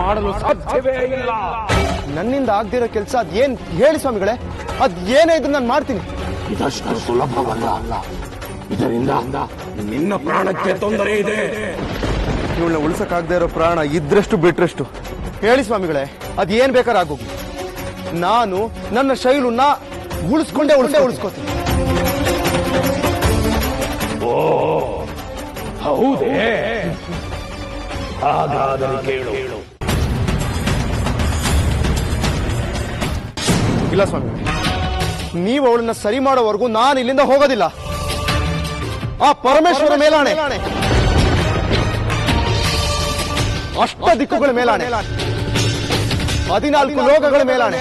ಮಾಡಲು ಸಾಧ್ಯವೇ ಇಲ್ಲ. ನನ್ನಿಂದ ಆಗದಿರೋ ಕೆಲಸ ಅದೇನ್ ಹೇಳಿ ಸ್ವಾಮಿಗಳೇ, ಅದ್ ಏನೇ ಇದ್ರು ನಾನು ಮಾಡ್ತೀನಿ. ಇದಷ್ಟು ಸುಲಭವಲ್ಲ. ಇದರಿಂದ ನಿನ್ನ ಪ್ರಾಣಕ್ಕೆ ತೊಂದರೆ ಇದೆ. ಇವಳನ್ನ ಉಳಿಸಕ್ಕಾಗದೇ ಇರೋ ಪ್ರಾಣ ಇದ್ರಷ್ಟು ಬಿಟ್ರಷ್ಟು. ಹೇಳಿ ಸ್ವಾಮಿಗಳೇ, ಅದ್ ಏನ್ ಬೇಕಾದ್ರೆ ಆಗೋಗಿ, ನಾನು ನನ್ನ ಶೈಲುನ ಉಳಿಸ್ಕೊಂಡೇ ಉಳಿಸ್ಕೋತೀನಿ. ಓ ಹೌದೇ? ಹಾಗಾದರೆ ಕೇಳು. ಇಲ್ಲ ಸ್ವಾಮಿ, ನೀವು ಅವಳನ್ನ ಸರಿ ಮಾಡೋವರೆಗೂ ನಾನು ಇಲ್ಲಿಂದ ಹೋಗೋದಿಲ್ಲ. ಆ ಪರಮೇಶ್ವರ ಮೇಲಾಣೆ, ಅಷ್ಟ ದಿಕ್ಕುಗಳ ಮೇಲಾಣೆ, 14 ಲೋಕಗಳ ಮೇಲಾಣೆ.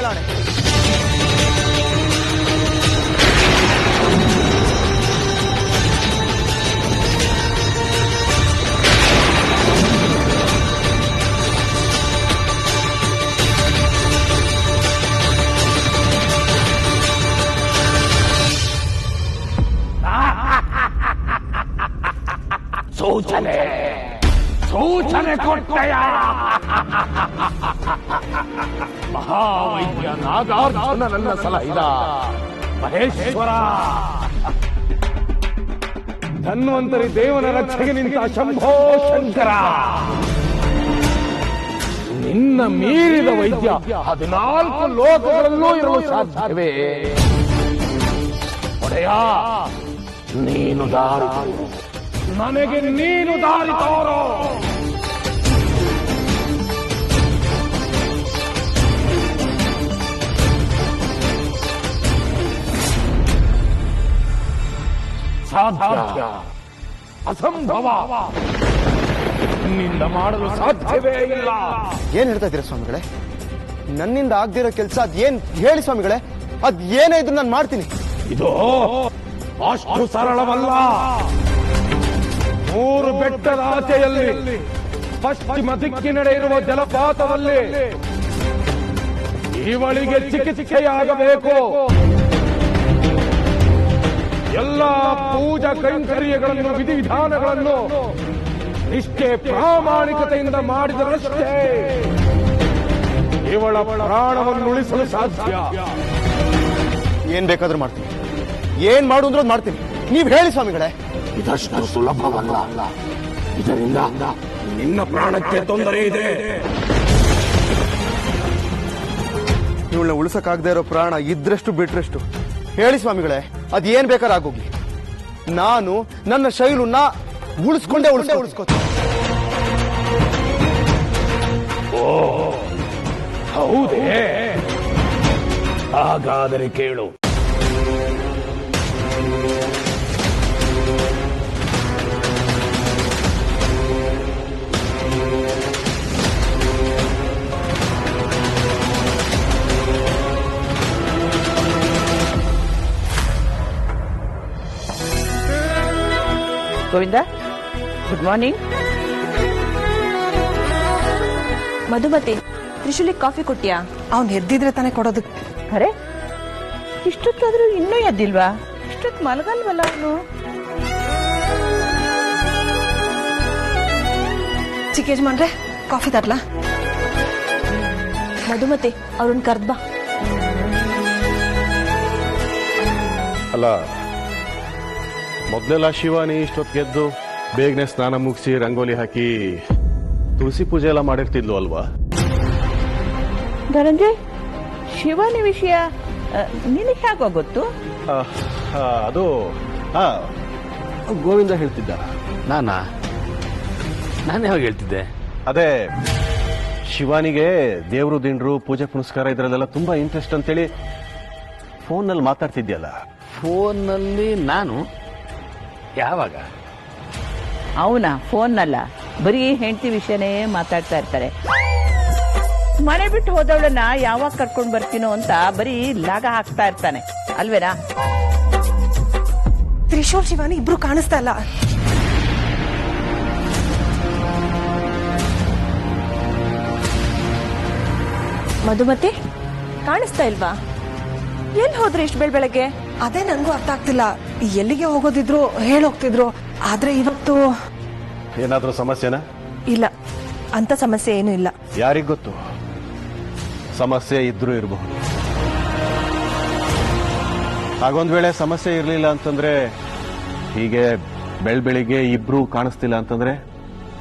ಸೂಚನೆ ಕೊಟ್ಟೆಯ ಮಹಾವೈದ್ಯ ನಾಗಾರ್ಜುನ ನನ್ನ ಸಲಹಿದ ಮಹೇಶ್ವರ. ಧನ್ವಂತರಿ ದೇವನ ರಕ್ಷೆಗೆ ನಿಂತ ಶಂಭೋ ಶಂಕರ, ನಿನ್ನ ಮೀರಿದ ವೈದ್ಯ 14 ಲೋಕಗಳಲ್ಲೂ ಇರಲು ಸಾಧ್ಯವೇ? ಒಡೆಯ, ನೀನು ದಾರಿ ತೋರು, ನನಗೆ ನೀನು ದಾರಿ ತೋರು. ಸಾಧ್ಯ, ಅಸಂಭವ, ನಿನ್ನಿಂದ ಮಾಡಲು ಸಾಧ್ಯವೇ ಇಲ್ಲ. ಏನ್ ಹೇಳ್ತಾ ಇದ್ದೀರಾ ಸ್ವಾಮಿಗಳೇ? ನನ್ನಿಂದ ಆಗದಿರೋ ಕೆಲಸ ಅದೇನ್ ಹೇಳಿ ಸ್ವಾಮಿಗಳೇ, ಅದ್ ಏನೇ ಇದ್ರು ನಾನು ಮಾಡ್ತೀನಿ. ಇದು ಅಷ್ಟು ಸರಳವಲ್ಲ. 3 ಬೆಟ್ಟದ ಆಚೆಯಲ್ಲಿ ಪಶ್ಚಿಮ ದಿಕ್ಕಿನೆಡೆ ಇರುವ ಜಲಪಾತದಲ್ಲಿ ಇವಳಿಗೆ ಚಿಕಿತ್ಸೆಯಾಗಬೇಕು. ಎಲ್ಲ ಪೂಜಾ ಕೈಂಕರ್ಯಗಳನ್ನು, ವಿಧಿವಿಧಾನಗಳನ್ನು ನಿಷ್ಠೆ ಪ್ರಾಮಾಣಿಕತೆಯಿಂದ ಮಾಡಿದರಷ್ಟೇ ಇವಳ ಪ್ರಾಣವನ್ನು ಉಳಿಸಲು ಸಾಧ್ಯ. ಏನ್ ಬೇಕಾದ್ರೂ ಮಾಡ್ತೀನಿ, ಏನ್ ಮಾಡು ಅಂದ್ರೂ ಮಾಡ್ತೀನಿ. ನೀವ್ ಹೇಳಿ ಸ್ವಾಮಿಗಳೇ. ಇದಷ್ಟು ಸುಲಭವಲ್ಲ. ಇದರಿಂದ ನಿನ್ನ ಪ್ರಾಣಕ್ಕೆ ತೊಂದರೆ ಇದೆ. ಇವಳನ್ನ ಉಳಿಸಕ್ಕಾಗದೇ ಇರೋ ಪ್ರಾಣ ಇದ್ರಷ್ಟು ಬಿಟ್ರಷ್ಟು. ಹೇಳಿ ಸ್ವಾಮಿಗಳೇ, ಅದ್ ಏನ್ ಬೇಕಾದ್ರೆ ಆಗೋಗಿ, ನಾನು ನನ್ನ ಶೈಲುನ ಉಳಿಸ್ಕೊಂಡೇ ಉಳಿಸ್ಕೋತೀನಿ. ಓ ಹೌದೇ? ಹಾಗಾದರೆ ಕೇಳು. Govinda, good morning. Madhumati, Trishuli coffee ಕೊಟ್ಟಿಯಾ? ಅವ್ನು ಎದ್ದಿದ್ರೆ ತಾನೇ ಕೊಡೋದು. ಅರೆ, ಇಷ್ಟೊತ್ತಾದ್ರೂ ಇನ್ನೂ ಎದ್ದಿಲ್ವಾ? ಇಷ್ಟೊತ್ತು ಮಲಗಲ್ವಲ್ಲ ಅವನು? ಚಿಕ್ಕ ಯಜಮಾನ್ರೆ, ಕಾಫಿ ತರ್ಲಾ? ಮಧುಮತಿ, ಅವ್ರನ್ನ ಕರ್ದ್ ಬಾ. ಅಲ್ಲ, ಮೊದಲೆಲ್ಲ ಶಿವಾನಿ ಇಷ್ಟೊತ್ತಿಗೆದ್ದು ಬೇಗನೆ ಸ್ನಾನ ಮುಗಿಸಿ ರಂಗೋಲಿ ಹಾಕಿ ತುಳಸಿ ಪೂಜೆ ಎಲ್ಲ ಮಾಡಿರ್ತಿದ್ಲು ಅಲ್ವಾ? ಧನಂಜಯ್, ಶಿವಾನಿ ವಿಷಯ ನಿನಗೆ ಹೇಗೋ ಗೊತ್ತು? ಅದು ಗೋವಿಂದ ಹೇಳ್ತಿದ್ದ. ನಾನು ಯಾವಾಗ ಹೇಳ್ತಿದ್ದೆ? ಅದೇ ಶಿವಾನಿಗೆ ದೇವ್ರು ದಿಂಡ್ರು ಪೂಜೆ ಪುನಸ್ಕಾರ ಇದ್ರಲ್ಲೆಲ್ಲ ತುಂಬಾ ಇಂಟ್ರೆಸ್ಟ್ ಅಂತೇಳಿ ಫೋನ್ನಲ್ಲಿ ಮಾತಾಡ್ತಿದ್ಯಲ್ಲ. ಫೋನ್ನಲ್ಲಿ? ನಾನು ಯಾವಾಗ? ಅವನ ಫೋನ್ನಲ್ಲ, ಬರೀ ಹೆಂಡತಿ ವಿಷಯನೇ ಮಾತಾಡ್ತಾ ಇರ್ತಾರೆ. ಮನೆ ಬಿಟ್ಟು ಹೋದವಳನ್ನ ಯಾವಾಗ ಕರ್ಕೊಂಡ್ ಬರ್ತೀನೋ ಅಂತ ಬರೀ ಲಾಗ ಹಾಕ್ತಾ ಇರ್ತಾನೆ, ಅಲ್ವೇನಾ? ತ್ರಿಶೂಲ್ ಶಿವಾನಿ ಇಬ್ರು ಕಾಣಿಸ್ತಾ ಇಲ್ಲ. ಮಧುಮತಿ, ಕಾಣಿಸ್ತಾ ಇಲ್ವಾ? ಎಲ್ಲಿ ಹೋದ್ರೆ ಇಷ್ಟು ಬೆಳಗ್ಗೆ? ಅದೇ ನನಗೂ ಅರ್ಥ ಆಗ್ತಿಲ್ಲ. ಎಲ್ಲಿಗೆ ಹೋಗೋದಿದ್ರು ಹೇಳೋಗ್ತಿದ್ರು, ಆದ್ರೆ ಇವತ್ತು ಏನಾದ್ರೂ ಸಮಸ್ಯೆನಾ? ಇಲ್ಲ, ಅಂತ ಸಮಸ್ಯೆ ಏನೂ ಇಲ್ಲ. ಯಾರಿಗ್ ಗೊತ್ತು, ಸಮಸ್ಯೆ ಇದ್ರೂ ಇರಬಹುದು. ಹಾಗೊಂದ್ ವೇಳೆ ಸಮಸ್ಯೆ ಇರಲಿಲ್ಲ ಅಂತಂದ್ರೆ, ಹೀಗೆ ಬೆಳಿಗ್ಗೆ ಇಬ್ರು ಕಾಣಿಸ್ತಿಲ್ಲ ಅಂತಂದ್ರೆ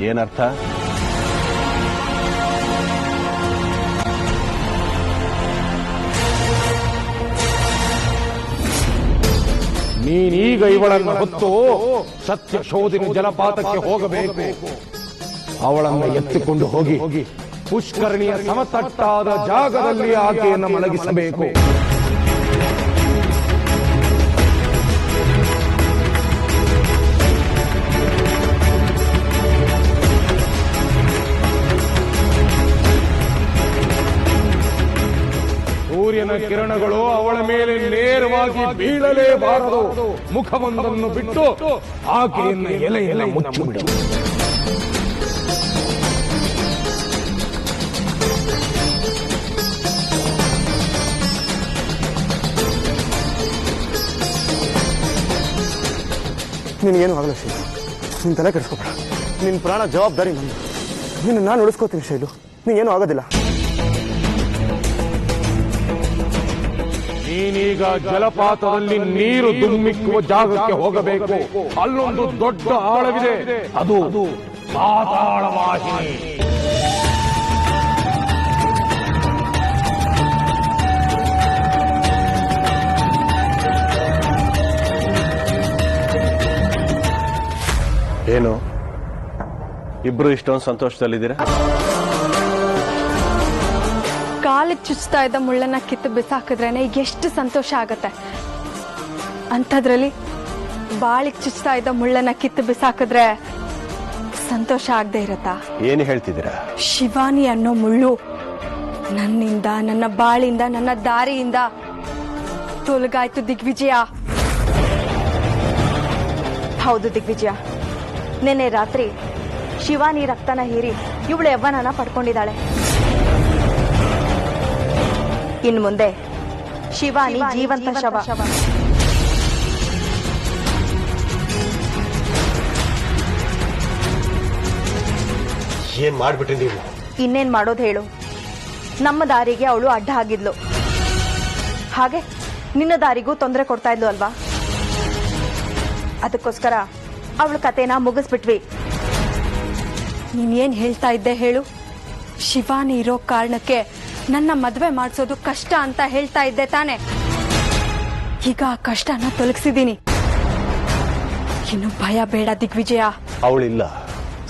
ಏನರ್ಥ? ನೀನೀಗ ಇವಳನ್ನು ಹೊತ್ತು ಸತ್ಯ ಶೋಧಿನ ಜಲಪಾತಕ್ಕೆ ಹೋಗಬೇಕು. ಅವಳನ್ನು ಎತ್ತಿಕೊಂಡು ಹೋಗಿ ಪುಷ್ಕರಣಿಯ ಸಮತಟ್ಟಾದ ಜಾಗದಲ್ಲಿ ಆಕೆಯನ್ನು ಮಲಗಿಸಬೇಕು. ಸೂರ್ಯನ ಕಿರಣಗಳು ಅವಳ ಮೇಲೆ ನೇರವಾಗಿ ಬೀಳಲೇಬಾರದು. ಮುಖವೊಂದನ್ನು ಬಿಟ್ಟು ಆಕೆಯನ್ನು ಎಲೆ ಮುಚ್ಚಿಬಿಡು. ನಿನಗೇನು ಆಗಲ್ಲ ಶೈಲು, ನಿನ್ ತಲೆ ಕೆಡಿಸ್ಕೋಬೇಡ. ನಿನ್ ಪ್ರಾಣ ಜವಾಬ್ದಾರಿ ನಂದು. ನಿನ್ನ ನಾನು ಉಳಿಸ್ಕೋತೀನಿ ಶೈಲು, ನೀನೇನು ಆಗೋದಿಲ್ಲ. ನೀನೀಗ ಜಲಪಾತದಲ್ಲಿ ನೀರು ಧುಮ್ಮಿಕ್ಕುವ ಜಾಗಕ್ಕೆ ಹೋಗಬೇಕು. ಅಲ್ಲೊಂದು ದೊಡ್ಡ ಆಳವಿದೆ, ಅದು ಪಾತಾಳವಾಹಿನಿ. ಏನು ಇಬ್ರು ಇಷ್ಟೊಂದು ಸಂತೋಷದಲ್ಲಿದ್ದೀರಾ? ಕಾಲಿಗೆ ಚುಚ್ತಾ ಇದ್ದ ಮುಳ್ಳನ್ನ ಕಿತ್ತು ಬಿಸಾಕಿದ್ರೇನೆ ಎಷ್ಟು ಸಂತೋಷ ಆಗತ್ತೆ. ಅಂಥದ್ರಲ್ಲಿ ಬಾಳಿಗೆ ಚುಚ್ತಾ ಇದ್ದ ಮುಳ್ಳನ್ನ ಕಿತ್ತು ಬಿಸಾಕಿದ್ರೆ ಸಂತೋಷ ಆಗದೆ ಇರತ್ತಾ? ಏನು ಹೇಳ್ತಿದ್ದೀರಾ? ಶಿವಾನಿ ಅನ್ನೋ ಮುಳ್ಳು ನನ್ನಿಂದ, ನನ್ನ ಬಾಳಿಂದ, ನನ್ನ ದಾರಿಯಿಂದ ತೊಲಗಾಯ್ತು ದಿಗ್ವಿಜಯ. ಹೌದು ದಿಗ್ವಿಜಯ, ನಿನ್ನೆ ರಾತ್ರಿ ಶಿವಾನಿ ರಕ್ತನ ಹೀರಿ ಇವಳು ಯವ್ವನನ ಪಡ್ಕೊಂಡಿದ್ದಾಳೆ. ಇನ್ನು ಮುಂದೆ ಶಿವಾನಿ ಜೀವಂತ ಶವ. ಏನ್ ಮಾಡ್ಬಿಟ್ರಿ ನೀವು? ಇನ್ನೇನ್ ಮಾಡೋದು ಹೇಳು? ನಮ್ಮ ದಾರಿಗೆ ಅವಳು ಅಡ್ಡ ಆಗಿದ್ಲು, ಹಾಗೆ ನಿನ್ನ ದಾರಿಗೂ ತೊಂದರೆ ಕೊಡ್ತಾ ಇದ್ಲು ಅಲ್ವಾ? ಅದಕ್ಕೋಸ್ಕರ ಅವಳ ಕತೆನ ಮುಗಿಸ್ಬಿಟ್ವಿ. ನೀನೇನ್ ಹೇಳ್ತಾ ಇದ್ದೆ ಹೇಳು? ಶಿವಾನಿ ಇರೋ ಕಾರಣಕ್ಕೆ ನನ್ನ ಮದ್ವೆ ಮಾಡಿಸೋದು ಕಷ್ಟ ಅಂತ ಹೇಳ್ತಾ ಇದ್ದೆ ತಾನೆ? ಈಗ ಆ ಕಷ್ಟನ ತೊಲಗಿಸಿದೀನಿ. ಇನ್ನು ಭಯ ಬೇಡ ದಿಗ್ವಿಜಯ. ಅವಳಿಲ್ಲ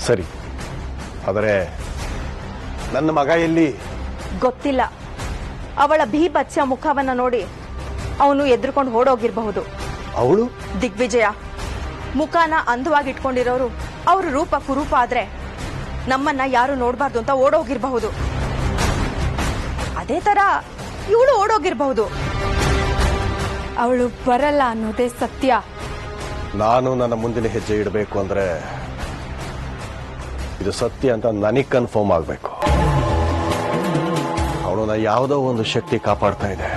ಸರಿ, ಆದರೆ ನನ್ನ ಮಗ ಎಲ್ಲಿ? ಗೊತ್ತಿಲ್ಲ. ಅವಳ ಭೀಭತ್ಸ ಮುಖವನ್ನ ನೋಡಿ ಅವನು ಎದ್ರುಕೊಂಡು ಓಡೋಗಿರ್ಬಹುದು. ಅವಳು ದಿಗ್ವಿಜಯ, ಮುಖನ ಅಂದವಾಗಿ ಇಟ್ಕೊಂಡಿರೋರು ಅವ್ರ ರೂಪ ಕುರೂಪ ಆದ್ರೆ ನಮ್ಮನ್ನ ಯಾರು ನೋಡ್ಬಾರ್ದು ಅಂತ ಓಡೋಗಿರ್ಬಹುದು. ಅದೇ ತರ ಇವಳು ಓಡೋಗಿರ್ಬಹುದು. ಅವಳು ಬರಲ್ಲ ಅನ್ನೋದೇ ಸತ್ಯ. ನಾನು ನನ್ನ ಮುಂದಿನ ಹೆಜ್ಜೆ ಇಡಬೇಕು ಅಂದ್ರೆ ಇದು ಸತ್ಯ ಅಂತ ನನಗೆ ಕನ್ಫರ್ಮ್ ಆಗಬೇಕು. ಅವಳನ್ನ ಯಾವುದೋ ಒಂದು ಶಕ್ತಿ ಕಾಪಾಡ್ತಾ ಇದೆ.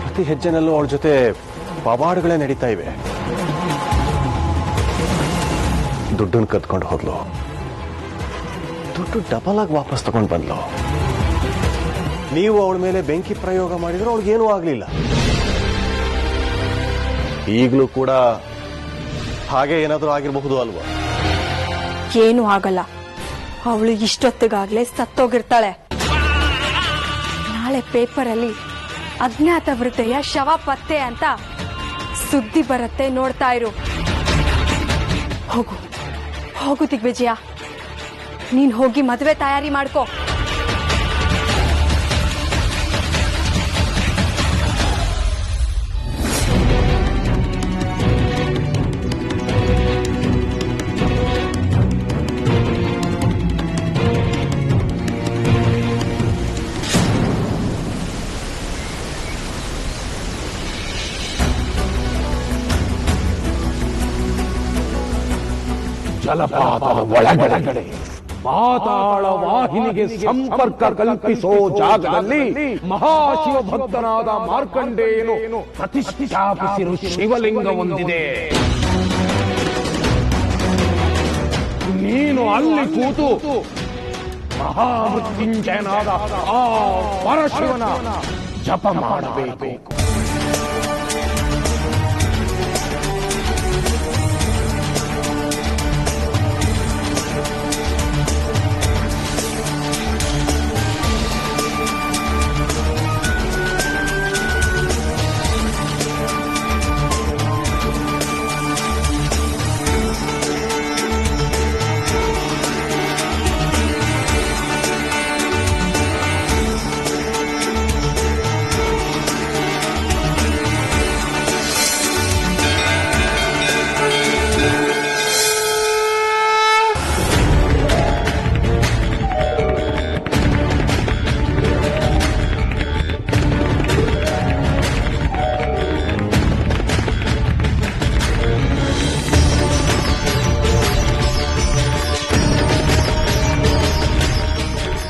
ಪ್ರತಿ ಹೆಜ್ಜೆನಲ್ಲೂ ಅವಳ ಜೊತೆ ಪವಾಡಗಳೇ ನಡೀತಾ ಇವೆ. ದುಡ್ಡನ್ನು ಕದ್ಕೊಂಡು ಹೋದ್ಲು, ದುಡ್ಡು ಡಬಲ್ ಆಗಿ ವಾಪಸ್ ತಗೊಂಡು ಬಂದ್ಲು. ನೀವು ಅವಳ ಮೇಲೆ ಬೆಂಕಿ ಪ್ರಯೋಗ ಮಾಡಿದ್ರೆ ಅವಳಿಗೇನೂ ಆಗ್ಲಿಲ್ಲ. ಈಗಲೂ ಕೂಡ ಹಾಗೆ ಏನಾದರೂ ಆಗಿರಬಹುದು ಅಲ್ವಾ? ಏನೂ ಆಗಲ್ಲ. ಅವಳು ಇಷ್ಟೊತ್ತಿಗಾಗ್ಲೇ ಸತ್ತೋಗಿರ್ತಾಳೆ. ನಾಳೆ ಪೇಪರಲ್ಲಿ ಅಜ್ಞಾತ ವೃದ್ಧೆಯ ಶವ ಪತ್ತೆ ಅಂತ ಸುದ್ದಿ ಬರುತ್ತೆ, ನೋಡ್ತಾ ಇರು. ಹೋಗು ಹೋಗು ದಿಗ್ವಿಜಯ, ನೀನ್ ಹೋಗಿ ಮದುವೆ ತಯಾರಿ ಮಾಡ್ಕೋ. ಜಲಪಾತದ ಒಳಗಡೆ ಪಾತಾಳ ವಾಹಿನಿಗೆ ಸಂಪರ್ಕ ಕಲ್ಪಿಸೋ ಜಾಗದಲ್ಲಿ ಮಹಾಶಿವ ಭಕ್ತನಾದ ಮಾರ್ಕಂಡೇಯನು ಪ್ರತಿಷ್ಠಾಪಿಸಿರುವ ಶಿವಲಿಂಗ ಹೊಂದಿದೆ. ನೀನು ಅಲ್ಲಿ ಕೂತು ಮಹಾಮೃತ್ಯುಂಜಯನಾದ ಆ ಪರಶಿವನ ಜಪ ಮಾಡಬೇಕು.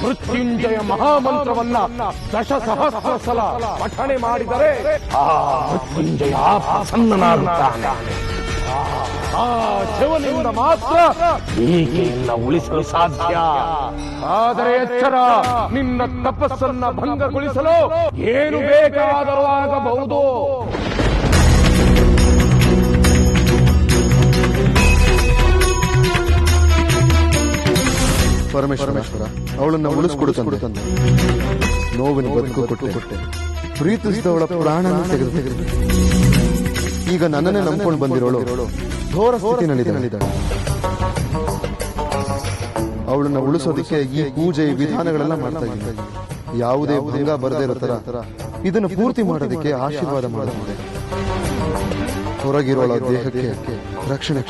ಮೃತ್ಯುಂಜಯ ಮಹಾಮಂತ್ರವನ್ನ ದಶಸಹಸ್ರ ಸಲ ಪಠಣೆ ಮಾಡಿದರೆ ಆ ಮೃತ್ಯುಂಜಯ ಪ್ರಸನ್ನನಾಗುತ್ತಾನೆ. ಆ ಶಿವನಿಂದ ಮಾತ್ರ ಈಗೆಲ್ಲ ಉಳಿಸಲು ಸಾಧ್ಯ. ಆದರೆ ಎಚ್ಚರ, ನಿನ್ನ ತಪಸ್ಸನ್ನ ಭಂಗಗೊಳಿಸಲು ಏನು ಬೇಕಾದರೂ ಆಗಬಹುದು. ಪರಮೇಶ್ವರ, ಅವಳನ್ನ ಉಳಿಸ್ಕೊಡು ತಂದೆ. ನೋವಿನ ಬದುಕು ಕೊಟ್ಟೆ, ಪ್ರೀತಿಸಿದವಳ ಪ್ರಾಣನ ತೆಗೆದು ಈಗ ನನ್ನನ್ನೇ ನಂಬ್ಕೊಂಡು ಬಂದಿರೋಳು ಘೋರ ಸ್ಥಿತಿನಲ್ಲಿದ್ದಾಳೆ. ಅವಳನ್ನ ಉಳಿಸೋದಕ್ಕೆ ಈ ಪೂಜೆ ವಿಧಾನಗಳೆಲ್ಲ ಮಾಡ್ತಾ ಇದ್ದೀನಿ. ಯಾವುದೇ ಭಂಗ ಬರದೇ ಇರೋ ತರ ಇದನ್ನು ಪೂರ್ತಿ ಮಾಡೋದಕ್ಕೆ ಆಶೀರ್ವಾದ ಮಾಡಿದೆ. ಹೊರಗಿರೋಳ ದೇಹಕ್ಕೆ ರಕ್ಷಣೆ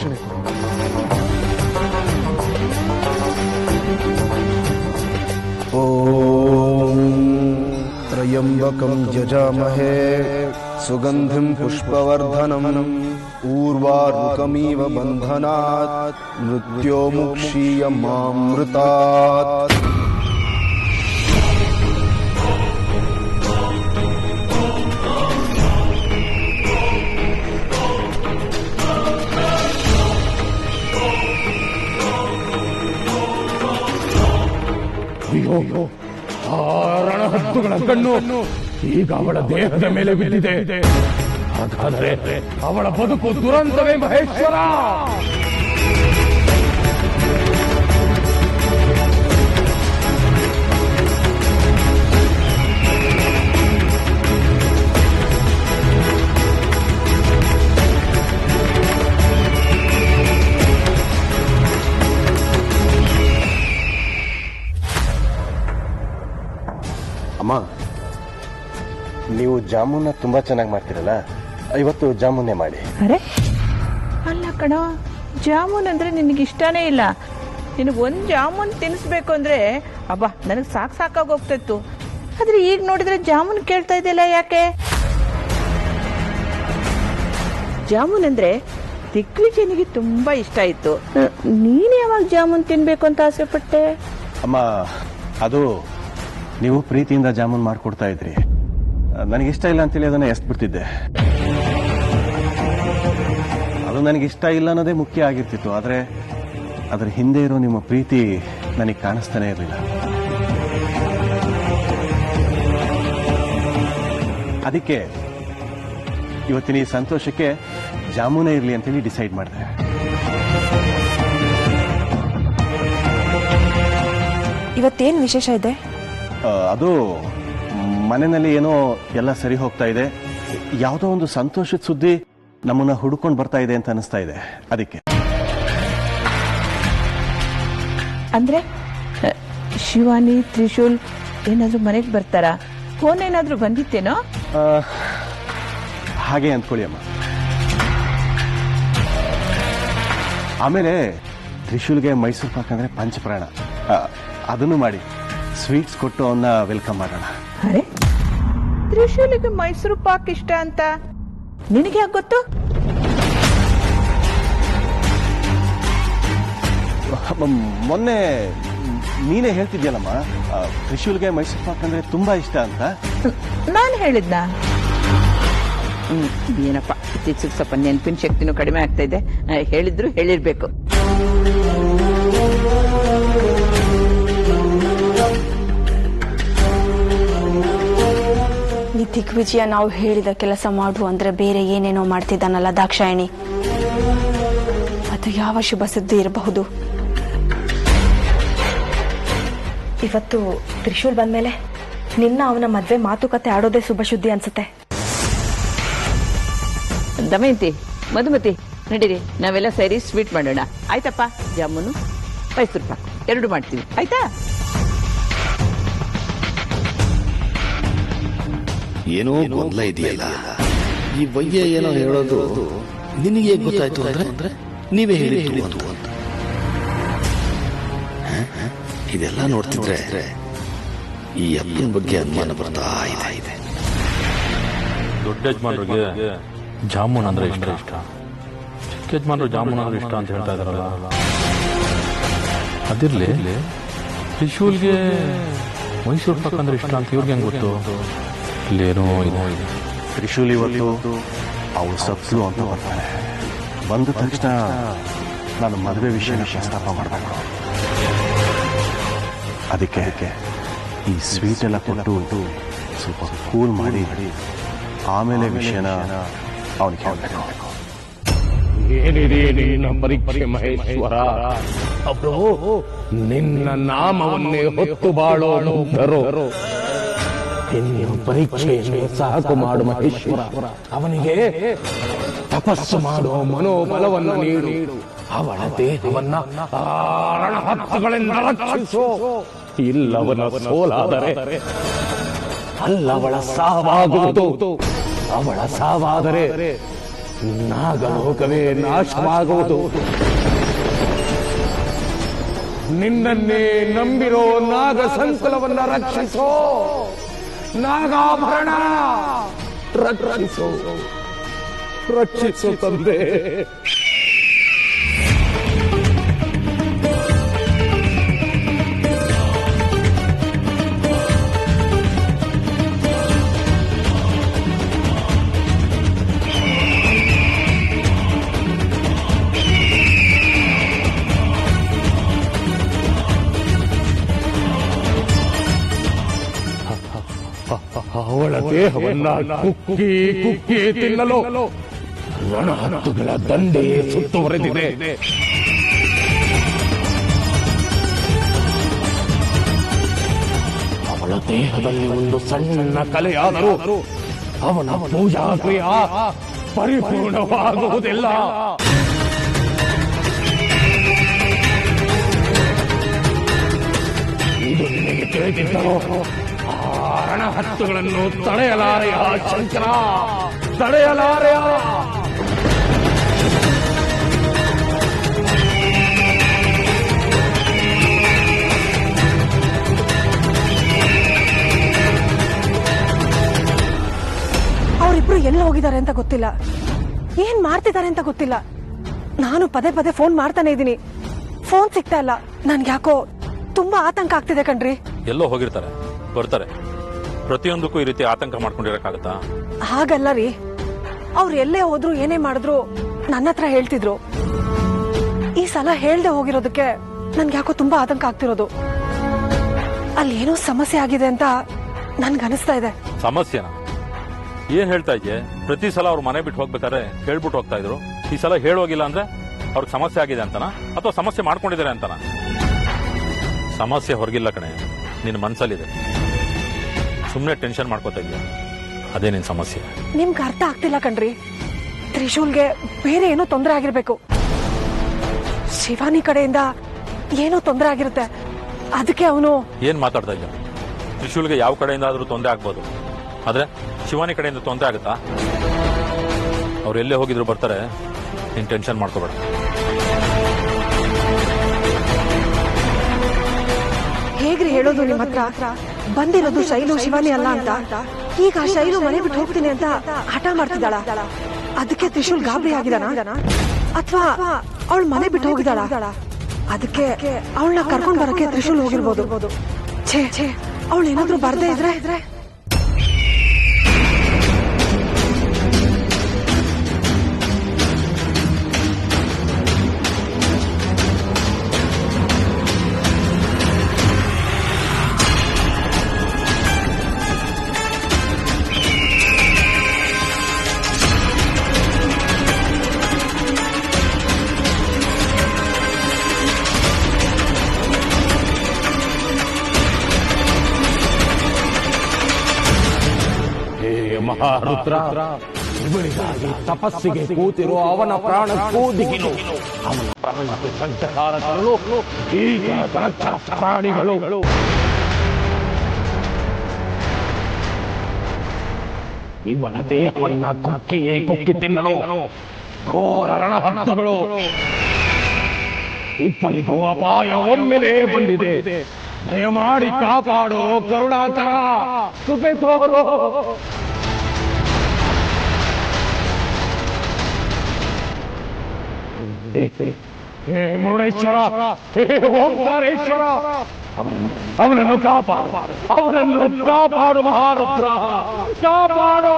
ಓಂ ತ್ರಯಂಬಕಂ ಯಜಾಮಹೇ ಸುಗಂಧಿಂ ಪುಷ್ಪವರ್ಧನಂ ಊರ್ವಾರುಕಮಿವ ಬಂಧನಾತ್ ಮೃತ್ಯೋಮುಕ್ಷೀಯಮಾಮೃತಾತ್. ಅಯ್ಯೋ, ಆ ರಣಹದ್ದುಗಳ ಕಣ್ಣು ಈಗ ಅವಳ ದೇಹದ ಮೇಲೆ ಬಿದ್ದಿದೆ. ಹಾಗಾದರೆ ಅವಳ ಬದುಕು ದುರಂತವೇ ಮಹೇಶ್ವರ. ಅಮ್ಮ, ನೀವು ಜಾಮೂನ ತುಂಬಾ ಚೆನ್ನಾಗಿ ಮಾಡ್ತೀರಲ್ಲ, ಇವತ್ತು ಜಾಮೂನೇ ಮಾಡಿ. ಅರೆ ಅಲ್ಲ ಕಣೋ, ಜಾಮೂನ್ ಅಂದ್ರೆ ನಿನಗೆ ಇಷ್ಟನೇ ಇಲ್ಲ. ನಿನಗೆ ಒಂದು ಜಾಮೂನ್ ತಿನ್ನಿಸ್ಬೇಕು ಅಂದ್ರೆ ಅಬ್ಬಾ ನನಗೆ ಸಾಕಾಗಿ ಹೋಗ್ತಿತ್ತು. ಆದ್ರೆ ಈಗ ನೋಡಿದ್ರೆ ಜಾಮೂನ್ ಕೇಳ್ತಾ ಇದೆಯಲ್ಲ, ಯಾಕೆ? ಜಾಮೂನ್ ಅಂದ್ರೆ ದಿಗ್ವಿಜಯನಿಗೆ ತುಂಬಾ ಇಷ್ಟ ಇತ್ತು. ನೀನು ಯಾವಾಗ ಜಾಮೂನ್ ತಿನ್ಬೇಕು ಅಂತ ಆಸೆ ಪಟ್ಟೆ? ಅಮ್ಮ, ಅದು ನೀವು ಪ್ರೀತಿಯಿಂದ ಜಾಮೂನ್ ಮಾಡ್ಕೊಡ್ತಾ ಇದ್ರಿ. ನನಗೆ ಇಷ್ಟ ಇಲ್ಲ ಅಂತೇಳಿ ಅದನ್ನ ಎಸ್ಬಿಡ್ತಿದ್ದೆ. ಅದು ನನಗೆ ಇಷ್ಟ ಇಲ್ಲ ಅನ್ನೋದೇ ಮುಖ್ಯ ಆಗಿರ್ತಿತ್ತು. ಆದ್ರೆ ಅದ್ರ ಹಿಂದೆ ಇರೋ ನಿಮ್ಮ ಪ್ರೀತಿ ನನಗೆ ಕಾಣಿಸ್ತಾನೆ ಇರಲಿಲ್ಲ. ಅದಕ್ಕೆ ಇವತ್ತಿನ ಈ ಸಂತೋಷಕ್ಕೆ ಜಾಮೂನೇ ಇರಲಿ ಅಂತೇಳಿ ಡಿಸೈಡ್ ಮಾಡಿದೆ. ಇವತ್ತೇನ್ ವಿಶೇಷ ಇದೆ? ಅದು ಮನೆಯಲ್ಲಿ ಏನೋ ಎಲ್ಲ ಸರಿ ಹೋಗ್ತಾ ಇದೆ. ಯಾವುದೋ ಒಂದು ಸಂತೋಷದ ಸುದ್ದಿ ನಮ್ಮನ್ನ ಹುಡುಕೊಂಡು ಬರ್ತಾ ಇದೆ ಅಂತ ಅನಿಸ್ತಾ ಇದೆ. ಅದಕ್ಕೆ ಅಂದ್ರೆ ಶಿವಾನಿ, ತ್ರಿಶೂಲ್ ಏನಾದ್ರೂ ಮನೆಗೆ ಬರ್ತಾರಾ? ಫೋನ್ ಏನಾದ್ರೂ ಬಂದಿತ್ತೇನೋ? ಹಾಗೆ ಅಂದ್ಕೊಳ್ಳಿ ಅಮ್ಮ. ಆಮೇಲೆ ತ್ರಿಶೂಲ್ಗೆ ಮೈಸೂರು ಪಾಕ್ ಅಂದ್ರೆ ಪಂಚಪ್ರಾಣ, ಅದನ್ನು ಮಾಡಿ ಸ್ವೀಟ್ಸ್ ಕೊಟ್ಟು ಅವನ್ನ ವೆಲ್ಕಮ್ ಮಾಡೋಣ. ಅರೆ, ತ್ರಿಶೂಲಿಗೆ ಮೈಸೂರು ಪಾಕ್ ಇಷ್ಟ ಅಂತ ನಿನಗೆ ಯಾಕೆ ಗೊತ್ತು? ಮೊನ್ನೆ ನೀನೇ ಹೇಳ್ತಿದ್ಯಲ್ಲಮ್ಮ, ತ್ರಿಶೂಲ್ಗೆ ಮೈಸೂರು ಪಾಕ್ ಅಂದ್ರೆ ತುಂಬಾ ಇಷ್ಟ ಅಂತ. ನಾನು ಹೇಳಿದ್ನಾ? ಏನಪ್ಪ, ಇತ್ತೀಚೆಗೆ ಸ್ವಲ್ಪ ನೆನಪಿನ ಶಕ್ತಿನೂ ಕಡಿಮೆ ಆಗ್ತಾ ಇದೆ. ಹೇಳಿದ್ರು ಹೇಳಿರ್ಬೇಕು. ಈ ದಿಗ್ವಿಜಯ ನಾವು ಹೇಳಿದ ಕೆಲಸ ಮಾಡು ಅಂದ್ರೆ ಬೇರೆ ಏನೇನೋ ಮಾಡ್ತಿದ್ದಾನಲ್ಲ ದಾಕ್ಷಾಯಣಿ, ಅದು ಯಾವ ಶುಭ ಸುದ್ದಿ ಇರಬಹುದು? ಇವತ್ತು ತ್ರಿಶೂಲ್ ಬಂದ್ಮೇಲೆ ನಿನ್ನ ಅವನ ಮದ್ವೆ ಮಾತುಕತೆ ಆಡೋದೇ ಶುಭ ಸುದ್ದಿ ಅನ್ಸುತ್ತೆ. ದಮಯಂತಿ, ಮಧುಮತಿ, ನಡೀರಿ, ನಾವೆಲ್ಲ ಸೇರಿ ಸ್ವೀಟ್ ಮಾಡೋಣ. ಆಯ್ತಪ್ಪ? ಜಾಮೂನು, ಮೈಸೂರು ಪಾಕು ಎರಡು ಮಾಡ್ತೀವಿ, ಆಯ್ತಾ? ಏನೋ ಗೊಂದಲ ಇದೆಯಲ್ಲ, ಈ ವಯ್ಯ ಏನೋ ಹೇಳೋದು ನಿನಗೆ ಗೊತ್ತಾಯ್ತು ಅಂದ್ರೆ ನೀವೇ ಹೇಳಿದ್ದು ಅಂತ. ಇದೆಲ್ಲ ನೋಡ್ತಿದ್ರೆ ಈ ಅಪ್ಪನ ಬಗ್ಗೆ ಅನುಮಾನ ಬರ್ತಾ ಇದೆ. ದೊಡ್ಡ ಯಜಮಾನ್ರಿಗೆ ಜಾಮೂನ್ ಅಂದ್ರೆ ಇಷ್ಟ, ಚಿಕ್ಕ ಯಜಮಾನ್ರು ಜಾಮೂನ್ ಅಂದ್ರೆ ಇಷ್ಟ ಅಂತ ಹೇಳ್ತಾ ಇದಾರಲ್ಲ. ಅದಿರ್ಲಿ, ತ್ರಿಶೂಲ್ಗೆ ಮೈಸೂರು ಪಾಕ್ ಅಂದ್ರೆ ಇಷ್ಟ ಅಂತ ಇವ್ರಿಗೆ ಹೆಂಗ್ ಗೊತ್ತು? ಇಲ್ಲೇನೋ ಇದೆ. ತ್ರಿಶೂಲ್ ಇವತ್ತು ಅವಳು ಸತ್ಲು ಅಂತ ಬರ್ತಾನೆ. ಬಂದ ತಕ್ಷಣ ನಾನು ಮದುವೆ ವಿಷಯನ ಪ್ರಸ್ತಾಪ ಮಾಡಬೇಕು. ಅದಕ್ಕೆ ಈ ಸ್ವೀಟ್ ಎಲ್ಲ ಕೊಟ್ಟು ಸ್ವಲ್ಪ ಕೂಲ್ ಮಾಡಿ ಆಮೇಲೆ ವಿಷಯನ ಅವನಿಗೆ ಹೇಳಬೇಕು. ಏನಿದೆ ನಿನ್ನ ಪರೀಕ್ಷೆ ಮಹೇಶ್ವರ? ಅಬ್ರೋ, ನಿನ್ನ ನಾಮವನ್ನೇ ಹೊತ್ತು ಬಾಳೋ ಮುಗ್ಧರು ನಿನ್ನ ಪರೀಕ್ಷೆಯನ್ನು ಸಾಕು ಮಾಡು ಮಹೇಶ್ವರ. ಅವನಿಗೆ ತಪಸ್ಸು ಮಾಡೋ ಮನೋಬಲವನ್ನು ನೀಡು. ಅವಳ ದೇಹವನ್ನ ರಣಹತ್ತುಗಳಿಂದ ರಕ್ಷಿಸು. ಇಲ್ಲವನ ಸೋಲಾದರೆ ಅಲ್ಲವಳ ಸಾವಾಗುವುದು. ಅವಳ ಸಾವಾದರೆ ನಾಗಲೋಕವೇ ನಾಶವಾಗುವುದು. ನಿನ್ನನ್ನೇ ನಂಬಿರೋ ನಾಗ ಸಂಕುಲವನ್ನ ರಕ್ಷಿಸೋ. ನಾಗಾಭರಣ ರಕ್ಷಿಸು ತಂದೆ. ಅವಳ ದೇಹವನ್ನ ಕುಕ್ಕಿ ಕುಕ್ಕಿ ತಿನ್ನಲು ರಣಹತ್ತುಗಳ ದಂಡೆಯೇ ಸುತ್ತುವರೆದಿದೆ. ಅವಳ ದೇಹದಲ್ಲಿ ಒಂದು ಸಣ್ಣ ಕಲೆಯಾದರೂ ಅವನ ಪೂಜಾ ಕ್ರಿಯೆ ಪರಿಪೂರ್ಣವಾಗುವುದಿಲ್ಲ. ಇದು ನಿನಗೆ ತಿಳಿದಿದ್ದರೂ ರಣಹತ್ತುಗಳನ್ನು ತಡೆಯಲಾರೆಯ ಶಂಕರ, ತಡೆಯಲಾರೆಯ. ಅವರಿಬ್ರು ಎಲ್ಲ ಹೋಗಿದ್ದಾರೆ ಅಂತ ಗೊತ್ತಿಲ್ಲ, ಏನ್ ಮಾಡ್ತಿದ್ದಾರೆ ಅಂತ ಗೊತ್ತಿಲ್ಲ. ನಾನು ಪದೇ ಪದೇ ಫೋನ್ ಮಾಡ್ತಾನೆ ಇದ್ದೀನಿ, ಫೋನ್ ಸಿಗ್ತಾ ಇಲ್ಲ. ನನ್ಗೆ ಯಾಕೋ ತುಂಬಾ ಆತಂಕ ಆಗ್ತಿದೆ ಕಣ್ರಿ. ಎಲ್ಲೋ ಹೋಗಿರ್ತಾರೆ, ಬರ್ತಾರೆ. ಪ್ರತಿಯೊಂದಕ್ಕೂ ಈ ರೀತಿ ಆತಂಕ ಮಾಡ್ಕೊಂಡಿರಕ್ಕಾಗತ್ತಾ? ಹಾಗಲ್ಲ ರೀ, ಅವ್ರು ಎಲ್ಲೇ ಹೋದ್ರು ಏನೇ ಮಾಡಿದ್ರು ನನ್ನ ಹತ್ರ ಹೇಳ್ತಿದ್ರು. ಈ ಸಲ ಹೇಳ್ದೆ ಹೋಗಿರೋದಕ್ಕೆ ನನ್ಗೆ ಯಾಕೋ ತುಂಬಾ ಆತಂಕ ಆಗ್ತಿರೋದು. ಅಲ್ಲಿ ಏನೋ ಸಮಸ್ಯೆ ಆಗಿದೆ ಅಂತ ನನ್ಗನಿಸ್ತಾ ಇದೆ. ಸಮಸ್ಯೆನಾ? ಏನ್ ಹೇಳ್ತಾ ಇದ್ಯೆ? ಪ್ರತಿ ಸಲ ಅವ್ರು ಮನೆ ಬಿಟ್ಟು ಹೋಗ್ಬೇಕಾದ್ರೆ ಹೇಳ್ಬಿಟ್ಟು ಹೋಗ್ತಾ ಇದ್ರು. ಈ ಸಲ ಹೇಳೋಗಿಲ್ಲ ಅಂದ್ರೆ ಅವ್ರಿಗೆ ಸಮಸ್ಯೆ ಆಗಿದೆ ಅಂತನಾ ಅಥವಾ ಸಮಸ್ಯೆ ಮಾಡ್ಕೊಂಡಿದ್ದಾರೆ ಅಂತನಾ? ಸಮಸ್ಯೆ ಹೊರಗಿಲ್ಲ ಕಣೆ, ನಿನ್ನ ಮನ್ಸಲ್ಲಿದೆ. ಸುಮ್ಮನೆ ಟೆನ್ಷನ್ ಮಾಡ್ಕೋತಾ ಇದೆಯಾ, ಅದೇ ನಿನ್ ಸಮಸ್ಯೆ. ನಿಮ್ಗೆ ಅರ್ಥ ಆಗ್ತಿಲ್ಲ ಕಣ್ರಿ. ತ್ರಿಶೂಲ್ಗೆ ಬೇರೆ ಏನೋ ತೊಂದರೆ ಆಗಿರ್ಬೇಕು. ಶಿವಾನಿ ಕಡೆಯಿಂದ ಏನೋ ತೊಂದರೆ ಆಗಿರುತ್ತೆ, ಅದಕ್ಕೆ ಅವನು. ಏನ್ ಮಾತಾಡ್ತಾ ಇದ್ದ? ತ್ರಿಶೂಲ್ಗೆ ಯಾವ ಕಡೆಯಿಂದ ಆದ್ರೂ ತೊಂದರೆ ಆಗ್ಬೋದು, ಆದ್ರೆ ಶಿವಾನಿ ಕಡೆಯಿಂದ ತೊಂದರೆ ಆಗುತ್ತಾ? ಅವ್ರು ಎಲ್ಲೇ ಹೋಗಿದ್ರು ಬರ್ತಾರೆ, ನೀನ್ ಟೆನ್ಷನ್ ಮಾಡ್ಕೋಬೇಡ. ಹೇಗ್ರಿ ಹೇಳೋದು ನಿಮ್ಮ ಹತ್ರ? ಬಂದಿರೋದು ಶೈಲು ಶಿವಾನಿ ಅಲ್ಲ ಅಂತ. ಈಗ ಶೈಲು ಮನೆ ಬಿಟ್ಟು ಹೋಗ್ತೀನಿ ಅಂತ ಹಠ ಮಾಡ್ತಿದ್ದಾಳ. ಅದಕ್ಕೆ ತ್ರಿಶೂಲ್ ಗಾಬರಿ ಆಗಿದಾನ ಅಥವಾ ಅವಳು ಮನೆ ಬಿಟ್ಟು ಹೋಗಿದ್ದಾಳ? ಅದಕ್ಕೆ ಅವಳನ್ನ ಕರ್ಕೊಂಡ್ ಬರಕ್ಕೆ ತ್ರಿಶೂಲ್ ಹೋಗಿರ್ಬೋದು. ಛೇ, ಅವಳು ಏನಾದ್ರೂ ಬರ್ದೇ ಇದ್ರೆ? ಮಹಾರುದ್ರ ಇವಳಿಗಾಗಿ ತಪಸ್ಸಿಗೆ ಕೂತಿರೋ ಅವನ ಪ್ರಾಣಕ್ಕೂ ದಿಗಿಲು. ಅವನ ಪ್ರಾಣಕ್ಕೆ ಸಂಚಕಾರ ತರಲು ಈಗ ಪ್ರಾಣಿಗಳು ಇವನ ದೇಹವನ್ನ ಕೊಕ್ಕಿ ತಿನ್ನಲು ಘೋರ ರಣಹಂತಗಳು. ಇಬ್ಬರಿಗೂ ಅಪಾಯ ಒಮ್ಮೆಲೇ ಬಂದಿದೆ. ದಯಮಾಡಿ ಕಾಪಾಡು ಕರುಣಾಕರ, ಕೃಪೆ ತೋರು. ಹೇ ಮುರುಡೇಶ್ವರ, ಹೇ ಓಂಕಾರೇಶ್ವರ, ಅವನನ್ನು ಕಾಪಾಡು ಮಹಾರುದ್ರ, ಕಾಪಾಡು.